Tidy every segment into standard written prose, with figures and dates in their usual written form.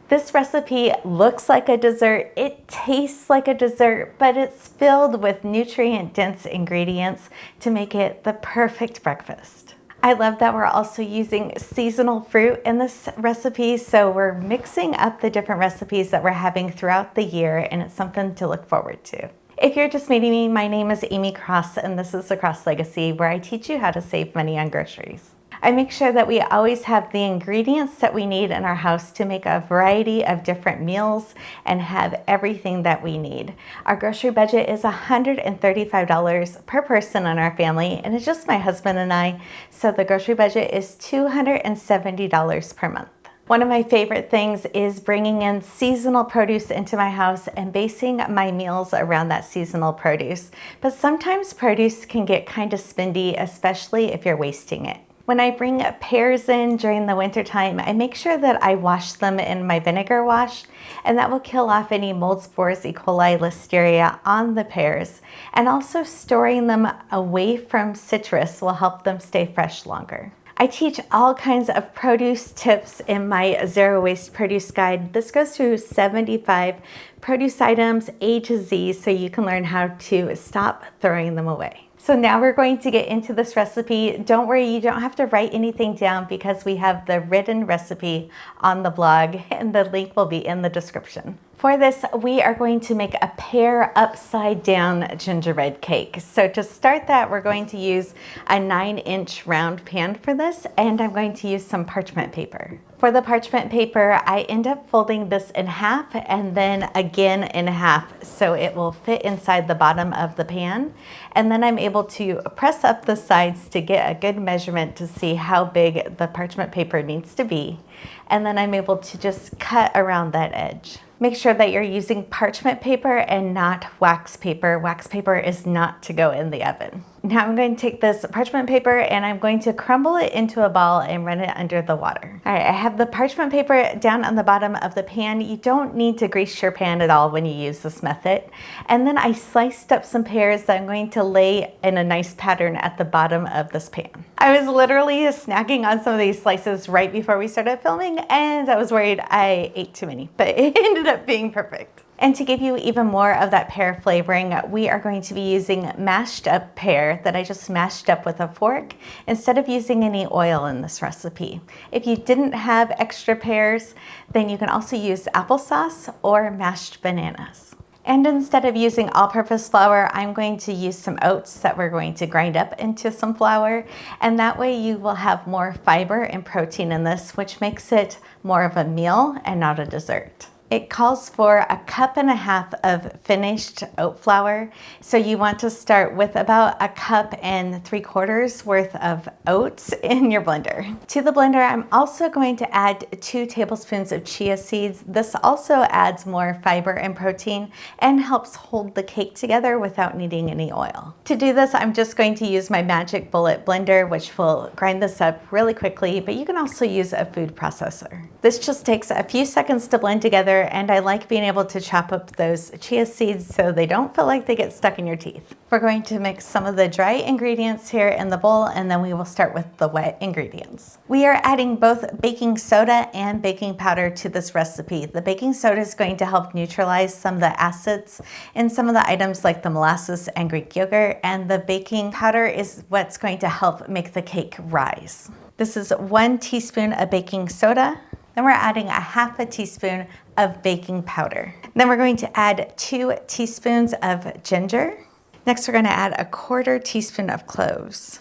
This recipe looks like a dessert, it tastes like a dessert, but it's filled with nutrient-dense ingredients to make it the perfect breakfast. I love that we're also using seasonal fruit in this recipe, so we're mixing up the different recipes that we're having throughout the year, and it's something to look forward to. If you're just meeting me, my name is Amy Cross, and this is The Cross Legacy, where I teach you how to save money on groceries. I make sure that we always have the ingredients that we need in our house to make a variety of different meals and have everything that we need. Our grocery budget is $135 per person in our family, and it's just my husband and I, so the grocery budget is $270 per month. One of my favorite things is bringing in seasonal produce into my house and basing my meals around that seasonal produce. But sometimes produce can get kind of spendy, especially if you're wasting it. When I bring pears in during the winter time, I make sure that I wash them in my vinegar wash, and that will kill off any mold spores, E. coli, listeria on the pears. And also storing them away from citrus will help them stay fresh longer. I teach all kinds of produce tips in my Zero Waste Produce Guide. This goes through 75 produce items A to Z, so you can learn how to stop throwing them away. So now we're going to get into this recipe. Don't worry, you don't have to write anything down because we have the written recipe on the blog, and the link will be in the description. For this, we are going to make a pear upside down gingerbread cake. So to start that, we're going to use a 9-inch round pan for this, and I'm going to use some parchment paper. For the parchment paper, I end up folding this in half and then again in half so it will fit inside the bottom of the pan. And then I'm able to press up the sides to get a good measurement to see how big the parchment paper needs to be. And then I'm able to just cut around that edge. Make sure that you're using parchment paper and not wax paper. Wax paper is not to go in the oven. Now I'm going to take this parchment paper and I'm going to crumble it into a ball and run it under the water. All right, I have the parchment paper down on the bottom of the pan. You don't need to grease your pan at all when you use this method. And then I sliced up some pears that I'm going to lay in a nice pattern at the bottom of this pan. I was literally snacking on some of these slices right before we started filming, and I was worried I ate too many, but it ended up being perfect. And to give you even more of that pear flavoring, we are going to be using mashed up pear that I just mashed up with a fork instead of using any oil in this recipe. If you didn't have extra pears, then you can also use applesauce or mashed bananas. And instead of using all-purpose flour, I'm going to use some oats that we're going to grind up into some flour. And that way you will have more fiber and protein in this, which makes it more of a meal and not a dessert. It calls for 1.5 cups of finished oat flour. So you want to start with about 1.75 cups worth of oats in your blender. To the blender, I'm also going to add 2 tablespoons of chia seeds. This also adds more fiber and protein and helps hold the cake together without needing any oil. To do this, I'm just going to use my Magic Bullet blender, which will grind this up really quickly, but you can also use a food processor. This just takes a few seconds to blend together, and I like being able to chop up those chia seeds so they don't feel like they get stuck in your teeth. We're going to mix some of the dry ingredients here in the bowl, and then we will start with the wet ingredients. We are adding both baking soda and baking powder to this recipe. The baking soda is going to help neutralize some of the acids in some of the items like the molasses and Greek yogurt, and the baking powder is what's going to help make the cake rise. This is 1 teaspoon of baking soda. Then we're adding 1/2 teaspoon of baking powder. Then we're going to add 2 teaspoons of ginger. Next, we're going to add 1/4 teaspoon of cloves,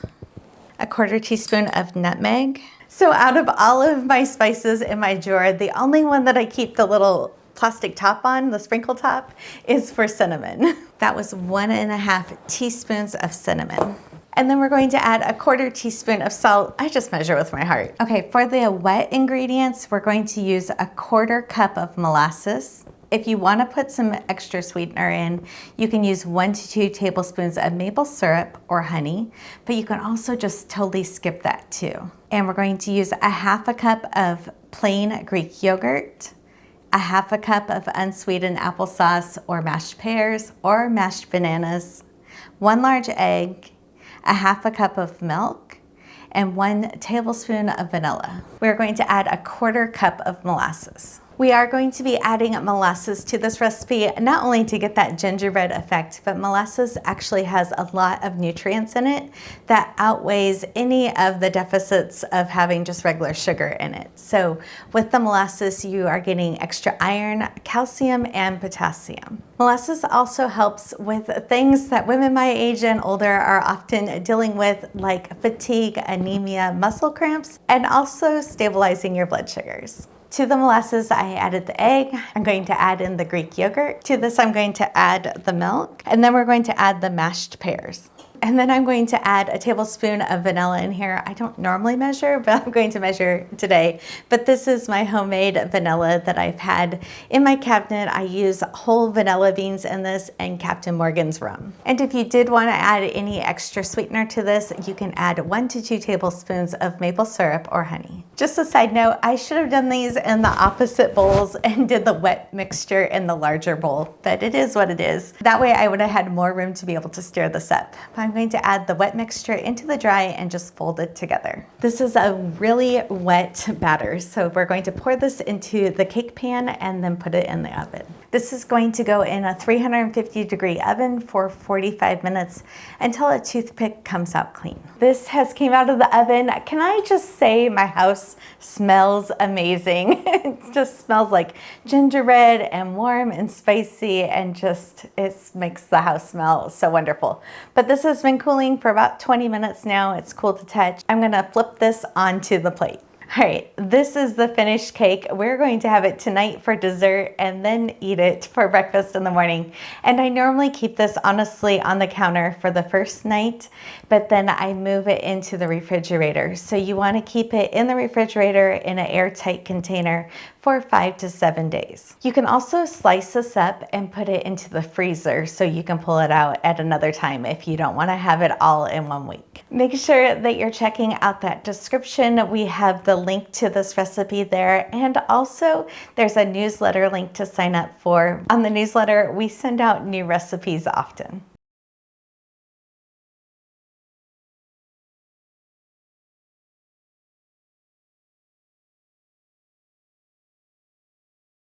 1/4 teaspoon of nutmeg. So out of all of my spices in my drawer, the only one that I keep the little plastic top on, the sprinkle top, is for cinnamon. That was 1.5 teaspoons of cinnamon. And then we're going to add 1/4 teaspoon of salt. I just measure with my heart. Okay, for the wet ingredients, we're going to use 1/4 cup of molasses. If you want to put some extra sweetener in, you can use 1 to 2 tablespoons of maple syrup or honey, but you can also just totally skip that too. And we're going to use 1/2 cup of plain Greek yogurt, 1/2 cup of unsweetened applesauce or mashed pears or mashed bananas, 1 large egg, 1/2 cup of milk, and 1 tablespoon of vanilla. We're going to add 1/4 cup of molasses. We are going to be adding molasses to this recipe, not only to get that gingerbread effect, but molasses actually has a lot of nutrients in it that outweighs any of the deficits of having just regular sugar in it. So with the molasses, you are getting extra iron, calcium, and potassium. Molasses also helps with things that women my age and older are often dealing with, like fatigue, anemia, muscle cramps, and also stabilizing your blood sugars. To the molasses, I added the egg. I'm going to add in the Greek yogurt. To this, I'm going to add the milk, and then we're going to add the mashed pears. And then I'm going to add a tablespoon of vanilla in here. I don't normally measure, but I'm going to measure today. But this is my homemade vanilla that I've had in my cabinet. I use whole vanilla beans in this and Captain Morgan's rum. And if you did want to add any extra sweetener to this, you can add 1 to 2 tablespoons of maple syrup or honey. Just a side note, I should have done these in the opposite bowls and did the wet mixture in the larger bowl, but it is what it is. That way I would have had more room to be able to stir this up. I'm going to add the wet mixture into the dry and just fold it together. This is a really wet batter, so we're going to pour this into the cake pan and then put it in the oven. This is going to go in a 350-degree oven for 45 minutes until a toothpick comes out clean. This has came out of the oven. Can I just say my house smells amazing. It just smells like gingerbread and warm and spicy, and just it makes the house smell so wonderful. But this has been cooling for about 20 minutes now. It's cool to touch. I'm gonna flip this onto the plate. All right, this is the finished cake. We're going to have it tonight for dessert and then eat it for breakfast in the morning. And I normally keep this honestly on the counter for the first night, but then I move it into the refrigerator. So you want to keep it in the refrigerator in an airtight container for 5 to 7 days. You can also slice this up and put it into the freezer so you can pull it out at another time if you don't want to have it all in 1 week. Make sure that you're checking out that description. We have the link to this recipe there, and also there's a newsletter link to sign up for. On the newsletter, we send out new recipes often.